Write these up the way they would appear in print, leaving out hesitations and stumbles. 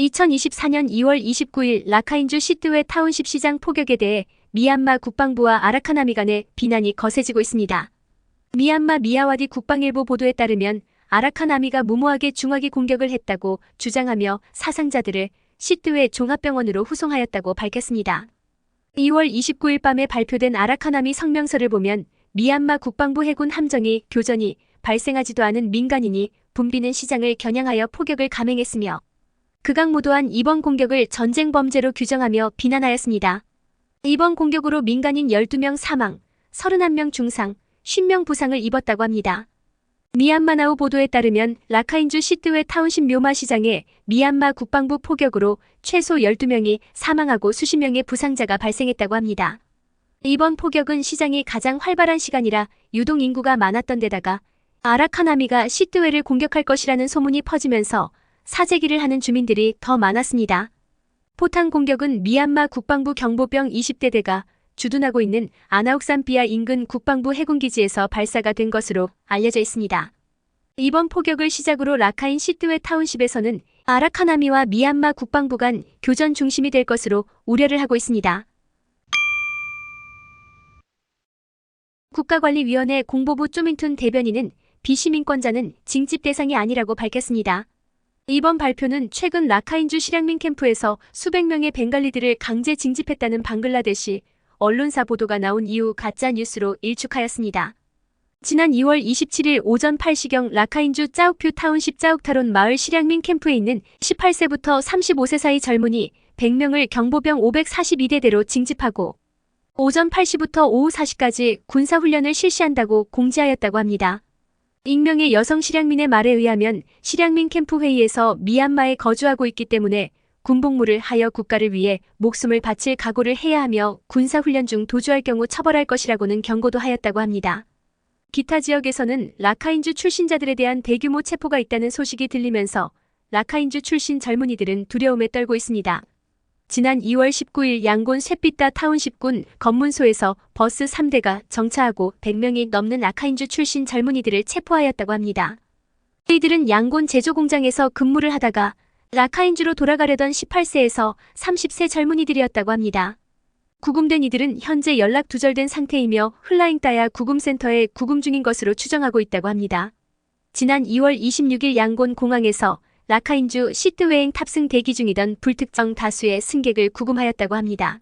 2024년 2월 29일 라카인주 시트웨 타운십 시장 폭격에 대해 미얀마 국방부와 아라카나미 간의 비난이 거세지고 있습니다. 미얀마 미야와디 국방일보 보도에 따르면 아라카나미가 무모하게 중화기 공격을 했다고 주장하며 사상자들을 시트웨 종합병원으로 후송하였다고 밝혔습니다. 2월 29일 밤에 발표된 아라카나미 성명서를 보면 미얀마 국방부 해군 함정이 교전이 발생하지도 않은 민간인이 붐비는 시장을 겨냥하여 폭격을 감행했으며 극악무도한 이번 공격을 전쟁 범죄로 규정하며 비난하였습니다. 이번 공격으로 민간인 12명 사망, 31명 중상, 50명 부상을 입었다고 합니다. 미얀마나우 보도에 따르면 라카인주 시트웨 타운십 묘마 시장에 미얀마 국방부 폭격으로 최소 12명이 사망하고 수십 명의 부상자가 발생했다고 합니다. 이번 폭격은 시장이 가장 활발한 시간이라 유동 인구가 많았던 데다가 아라카나미가 시트웨를 공격할 것이라는 소문이 퍼지면서 사재기를 하는 주민들이 더 많았습니다. 포탄 공격은 미얀마 국방부 경보병 20대대가 주둔하고 있는 아나욱산비아 인근 국방부 해군기지에서 발사가 된 것으로 알려져 있습니다. 이번 폭격을 시작으로 라카인 시트웨 타운십에서는 아라카나미와 미얀마 국방부 간 교전 중심이 될 것으로 우려를 하고 있습니다. 국가관리위원회 공보부 쪼민툰 대변인은 비시민권자는 징집 대상이 아니라고 밝혔습니다. 이번 발표는 최근 라카인주 실향민 캠프에서 수백 명의 벵갈리들을 강제 징집했다는 방글라데시 언론사 보도가 나온 이후 가짜 뉴스로 일축하였습니다. 지난 2월 27일 오전 8시경 라카인주 짜욱퓨 타운십 짜욱타론 마을 실향민 캠프에 있는 18세부터 35세 사이 젊은이 100명을 경보병 542대대로 징집하고 오전 8시부터 오후 4시까지 군사훈련을 실시한다고 공지하였다고 합니다. 익명의 여성 실향민의 말에 의하면 실향민 캠프 회의에서 미얀마에 거주하고 있기 때문에 군복무를 하여 국가를 위해 목숨을 바칠 각오를 해야 하며 군사훈련 중 도주할 경우 처벌할 것이라고는 경고도 하였다고 합니다. 기타 지역에서는 라카인주 출신자들에 대한 대규모 체포가 있다는 소식이 들리면서 라카인주 출신 젊은이들은 두려움에 떨고 있습니다. 지난 2월 19일 양곤 쇠삐따 타운십군 검문소에서 버스 3대가 정차하고 100명이 넘는 라카인주 출신 젊은이들을 체포하였다고 합니다. 이들은 양곤 제조공장에서 근무를 하다가 라카인주로 돌아가려던 18세에서 30세 젊은이들이었다고 합니다. 구금된 이들은 현재 연락 두절된 상태이며 흘라잉따야 구금센터에 구금 중인 것으로 추정하고 있다고 합니다. 지난 2월 26일 양곤 공항에서 라카인주 시트웨행 탑승 대기 중이던 불특정 다수의 승객을 구금하였다고 합니다.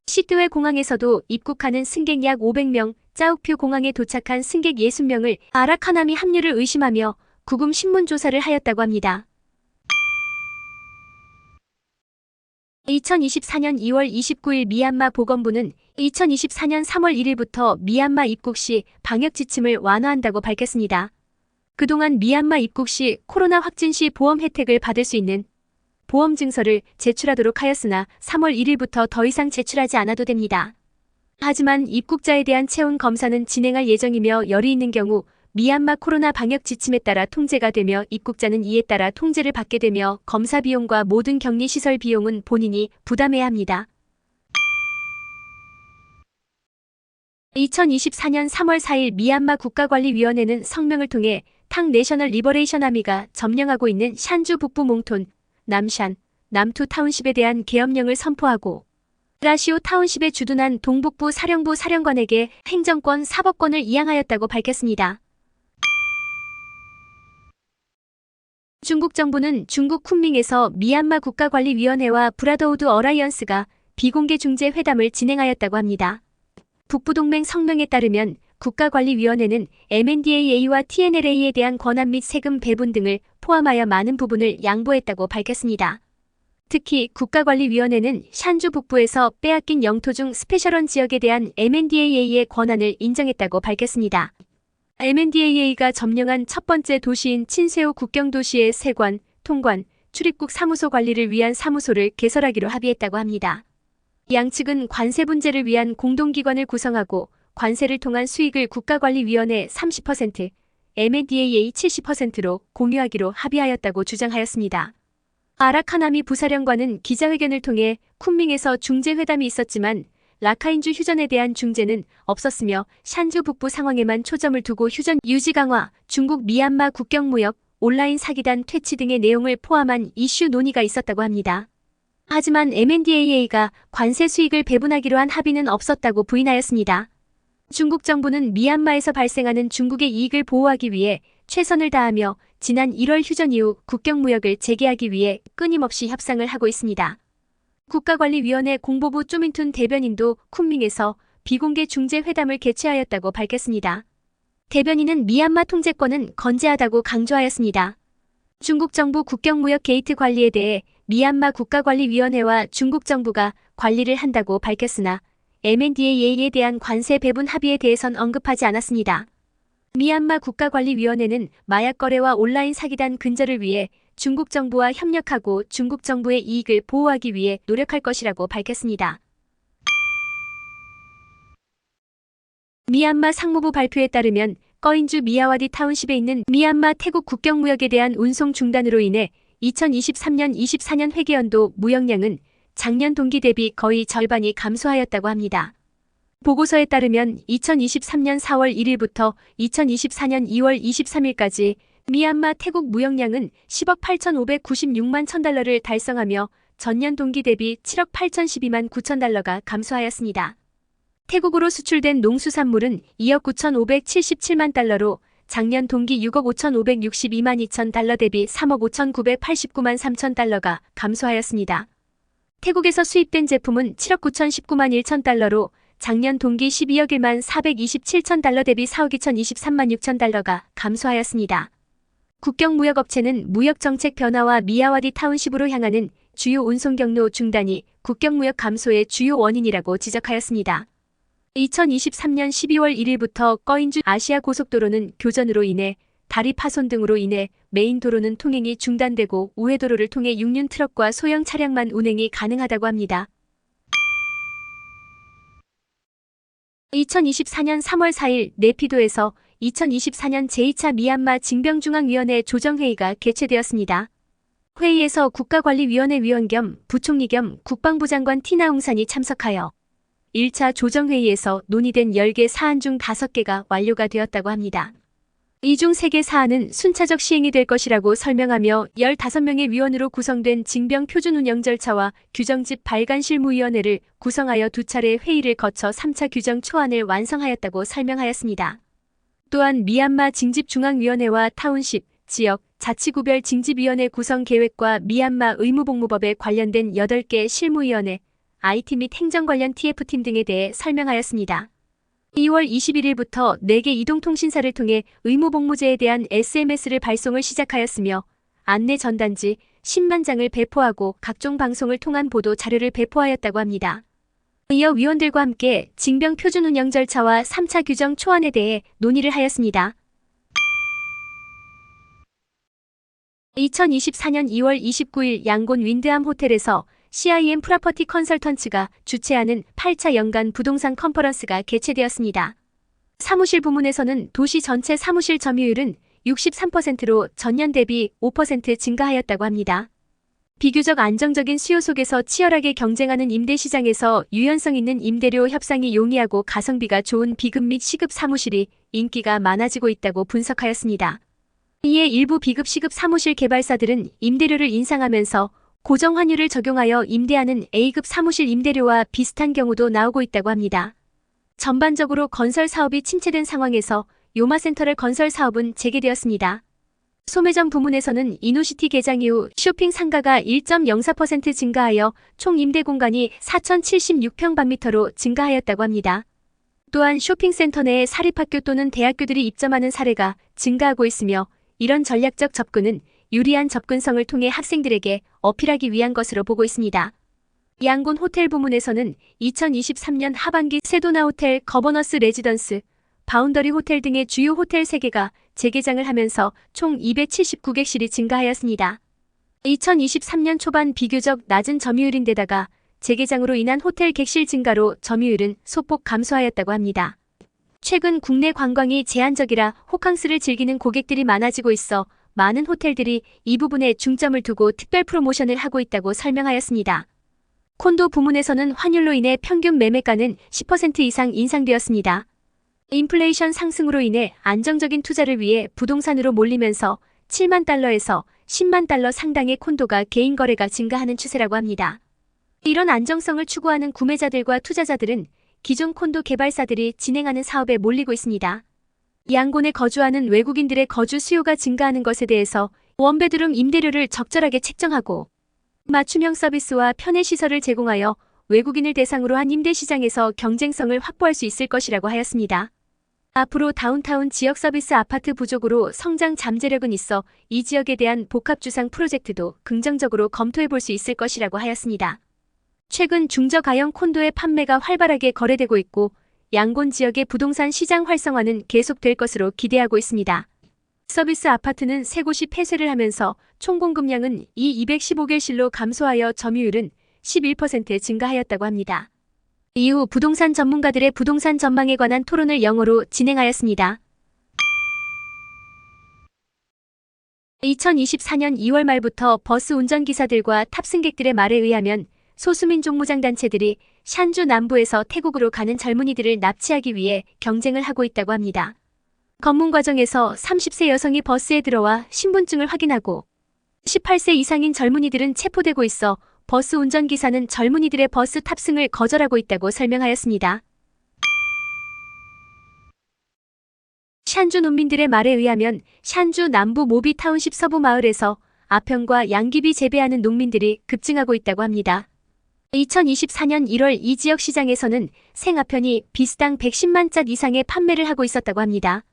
시트웨 공항에서도 입국하는 승객 약 500명, 짜욱퓨 공항에 도착한 승객 60명을 아라카나미 합류를 의심하며 구금 신문 조사를 하였다고 합니다. 2024년 2월 29일 미얀마 보건부는 2024년 3월 1일부터 미얀마 입국 시 방역 지침을 완화한다고 밝혔습니다. 그동안 미얀마 입국 시 코로나 확진 시 보험 혜택을 받을 수 있는 보험 증서를 제출하도록 하였으나 3월 1일부터 더 이상 제출하지 않아도 됩니다. 하지만 입국자에 대한 체온 검사는 진행할 예정이며 열이 있는 경우 미얀마 코로나 방역 지침에 따라 통제가 되며 입국자는 이에 따라 통제를 받게 되며 검사 비용과 모든 격리 시설 비용은 본인이 부담해야 합니다. 2024년 3월 4일 미얀마 국가관리위원회는 성명을 통해 탕 내셔널 리버레이션 아미가 점령하고 있는 샨주 북부 몽톤, 남샨, 남투 타운십에 대한 계엄령을 선포하고 라시오 타운십에 주둔한 동북부 사령부 사령관에게 행정권, 사법권을 이양하였다고 밝혔습니다. 중국 정부는 중국 쿤밍에서 미얀마 국가관리위원회와 브라더우드 어라이언스가 비공개 중재 회담을 진행하였다고 합니다. 북부동맹 성명에 따르면 국가관리위원회는 MNDAA와 TNLA에 대한 권한 및 세금 배분 등을 포함하여 많은 부분을 양보했다고 밝혔습니다. 특히 국가관리위원회는 샨주 북부에서 빼앗긴 영토 중 스페셜원 지역에 대한 MNDAA의 권한을 인정했다고 밝혔습니다. MNDAA가 점령한 첫 번째 도시인 친세오 국경도시의 세관, 통관, 출입국 사무소 관리를 위한 사무소를 개설하기로 합의했다고 합니다. 양측은 관세 분제를 위한 공동기관을 구성하고 관세를 통한 수익을 국가관리위원회 30%, MNDAA 70%로 공유하기로 합의하였다고 주장하였습니다. 아라카나미 부사령관은 기자회견을 통해 쿤밍에서 중재회담이 있었지만 라카인주 휴전에 대한 중재는 없었으며 샨주 북부 상황에만 초점을 두고 휴전 유지 강화, 중국 미얀마 국경무역, 온라인 사기단 퇴치 등의 내용을 포함한 이슈 논의가 있었다고 합니다. 하지만 M&DA가 관세 수익을 배분하기로 한 합의는 없었다고 부인하였습니다. 중국 정부는 미얀마에서 발생하는 중국의 이익을 보호하기 위해 최선을 다하며 지난 1월 휴전 이후 국경무역을 재개하기 위해 끊임없이 협상을 하고 있습니다. 국가관리위원회 공보부 쪼민툰 대변인도 쿤밍에서 비공개 중재 회담을 개최하였다고 밝혔습니다. 대변인은 미얀마 통제권은 건재하다고 강조하였습니다. 중국 정부 국경무역 게이트 관리에 대해 미얀마 국가관리위원회와 중국 정부가 관리를 한다고 밝혔으나 M&DA에 대한 관세 배분 합의에 대해선 언급하지 않았습니다. 미얀마 국가관리위원회는 마약 거래와 온라인 사기단 근절을 위해 중국 정부와 협력하고 중국 정부의 이익을 보호하기 위해 노력할 것이라고 밝혔습니다. 미얀마 상무부 발표에 따르면 꺼인주 미야와디 타운십에 있는 미얀마 태국 국경무역에 대한 운송 중단으로 인해 2023-24년 회계연도 무역량은 작년 동기 대비 거의 절반이 감소하였다고 합니다. 보고서에 따르면 2023년 4월 1일부터 2024년 2월 23일까지 미얀마 태국 무역량은 10억 8,596만 $1,000를 달성하며 전년 동기 대비 7억 8,012만 $9,000가 감소하였습니다. 태국으로 수출된 농수산물은 2억 9,577만 $로 작년 동기 6억 5,562만 $2,000 대비 3억 5,989만 $3,000가 감소하였습니다. 태국에서 수입된 제품은 7억 9,019만 $1,000로 작년 동기 12억 1만 427천 $, 대비 4억 2,023만 $6,000가 감소하였습니다. 국경무역업체는 무역정책 변화와 미야와디 타운십으로 향하는 주요 운송 경로 중단이 국경무역 감소의 주요 원인이라고 지적하였습니다. 2023년 12월 1일부터 꺼인주 아시아 고속도로는 교전으로 인해 다리 파손 등으로 인해 메인 도로는 통행이 중단되고 우회도로를 통해 육륜 트럭과 소형 차량만 운행이 가능하다고 합니다. 2024년 3월 4일 네피도에서 2024년 제2차 미얀마 징병중앙위원회 조정회의가 개최되었습니다. 회의에서 국가관리위원회 위원 겸 부총리 겸 국방부 장관 티나웅산이 참석하여 1차 조정회의에서 논의된 10개 사안 중 5개가 완료가 되었다고 합니다. 이 중 3개 사안은 순차적 시행이 될 것이라고 설명하며 15명의 위원으로 구성된 징병 표준 운영 절차와 규정집 발간 실무위원회를 구성하여 2차례 회의를 거쳐 3차 규정 초안을 완성하였다고 설명하였습니다. 또한 미얀마 징집중앙위원회와 타운십, 지역, 자치구별 징집위원회 구성 계획과 미얀마 의무복무법에 관련된 8개 실무위원회, IT 및 행정 관련 TF팀 등에 대해 설명하였습니다. 2월 21일부터 4개 이동통신사를 통해 의무복무제에 대한 SMS를 발송을 시작하였으며 안내 전단지 10만 장을 배포하고 각종 방송을 통한 보도 자료를 배포하였다고 합니다. 이어 위원들과 함께 징병 표준 운영 절차와 3차 규정 초안에 대해 논의를 하였습니다. 2024년 2월 29일 양곤 윈드암 호텔에서 CIM 프로퍼티 컨설턴츠가 주최하는 8차 연간 부동산 컨퍼런스가 개최되었습니다. 사무실 부문에서는 도시 전체 사무실 점유율은 63%로 전년 대비 5% 증가하였다고 합니다. 비교적 안정적인 수요 속에서 치열하게 경쟁하는 임대시장에서 유연성 있는 임대료 협상이 용이하고 가성비가 좋은 비급 및 시급 사무실이 인기가 많아지고 있다고 분석하였습니다. 이에 일부 비급 시급 사무실 개발사들은 임대료를 인상하면서 고정 환율을 적용하여 임대하는 A급 사무실 임대료와 비슷한 경우도 나오고 있다고 합니다. 전반적으로 건설 사업이 침체된 상황에서 요마센터럴 건설 사업은 재개되었습니다. 소매점 부문에서는 이노시티 개장 이후 쇼핑 상가가 1.04% 증가하여 총 임대 공간이 4,076평방미터로 증가하였다고 합니다. 또한 쇼핑센터 내에 사립학교 또는 대학교들이 입점하는 사례가 증가하고 있으며 이런 전략적 접근은 유리한 접근성을 통해 학생들에게 어필하기 위한 것으로 보고 있습니다. 양곤 호텔 부문에서는 2023년 하반기 세도나 호텔, 거버너스 레지던스, 바운더리 호텔 등의 주요 호텔 3개가 재개장을 하면서 총 279객실이 증가하였습니다. 2023년 초반 비교적 낮은 점유율인데다가 재개장으로 인한 호텔 객실 증가로 점유율은 소폭 감소하였다고 합니다. 최근 국내 관광이 제한적이라 호캉스를 즐기는 고객들이 많아지고 있어 많은 호텔들이 이 부분에 중점을 두고 특별 프로모션을 하고 있다고 설명하였습니다. 콘도 부문에서는 환율로 인해 평균 매매가는 10% 이상 인상되었습니다. 인플레이션 상승으로 인해 안정적인 투자를 위해 부동산으로 몰리면서 7만 달러에서 10만 달러 상당의 콘도가 개인 거래가 증가하는 추세라고 합니다. 이런 안정성을 추구하는 구매자들과 투자자들은 기존 콘도 개발사들이 진행하는 사업에 몰리고 있습니다. 양곤에 거주하는 외국인들의 거주 수요가 증가하는 것에 대해서 원베드룸 임대료를 적절하게 책정하고 맞춤형 서비스와 편의 시설을 제공하여 외국인을 대상으로 한 임대 시장에서 경쟁성을 확보할 수 있을 것이라고 하였습니다. 앞으로 다운타운 지역 서비스 아파트 부족으로 성장 잠재력은 있어 이 지역에 대한 복합주상 프로젝트도 긍정적으로 검토해 볼 수 있을 것이라고 하였습니다. 최근 중저가형 콘도의 판매가 활발하게 거래되고 있고 양곤 지역의 부동산 시장 활성화는 계속될 것으로 기대하고 있습니다. 서비스 아파트는 세 곳이 폐쇄를 하면서 총 공급량은 이 215개실로 감소하여 점유율은 11% 증가하였다고 합니다. 이후 부동산 전문가들의 부동산 전망에 관한 토론을 영어로 진행하였습니다. 2024년 2월 말부터 버스 운전기사들과 탑승객들의 말에 의하면 소수민족 무장단체들이 샨주 남부에서 태국으로 가는 젊은이들을 납치하기 위해 경쟁을 하고 있다고 합니다. 검문 과정에서 30세 여성이 버스에 들어와 신분증을 확인하고 18세 이상인 젊은이들은 체포되고 있어 버스 운전기사는 젊은이들의 버스 탑승을 거절하고 있다고 설명하였습니다. 샨주 농민들의 말에 의하면 샨주 남부 모비 타운십 서부 마을에서 아편과 양귀비 재배하는 농민들이 급증하고 있다고 합니다. 2024년 1월 이 지역 시장에서는 생아편이 비스당 110만 짝 이상의 판매를 하고 있었다고 합니다.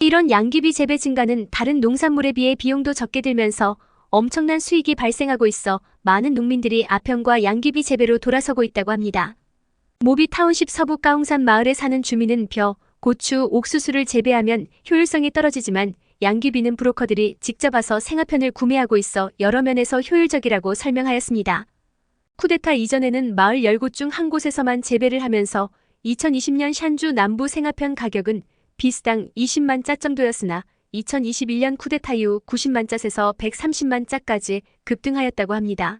이런 양귀비 재배 증가는 다른 농산물에 비해 비용도 적게 들면서 엄청난 수익이 발생하고 있어 많은 농민들이 아편과 양귀비 재배로 돌아서고 있다고 합니다. 모비 타운십 서부 까웅산 마을에 사는 주민은 벼, 고추, 옥수수를 재배하면 효율성이 떨어지지만 양귀비는 브로커들이 직접 와서 생아편을 구매하고 있어 여러 면에서 효율적이라고 설명하였습니다. 쿠데타 이전에는 마을 10곳 중 한 곳에서만 재배를 하면서 2020년 샨주 남부 생아편 가격은 비스당 20만 짜 정도였으나 2021년 쿠데타 이후 90만 짜에서 130만 짜까지 급등하였다고 합니다.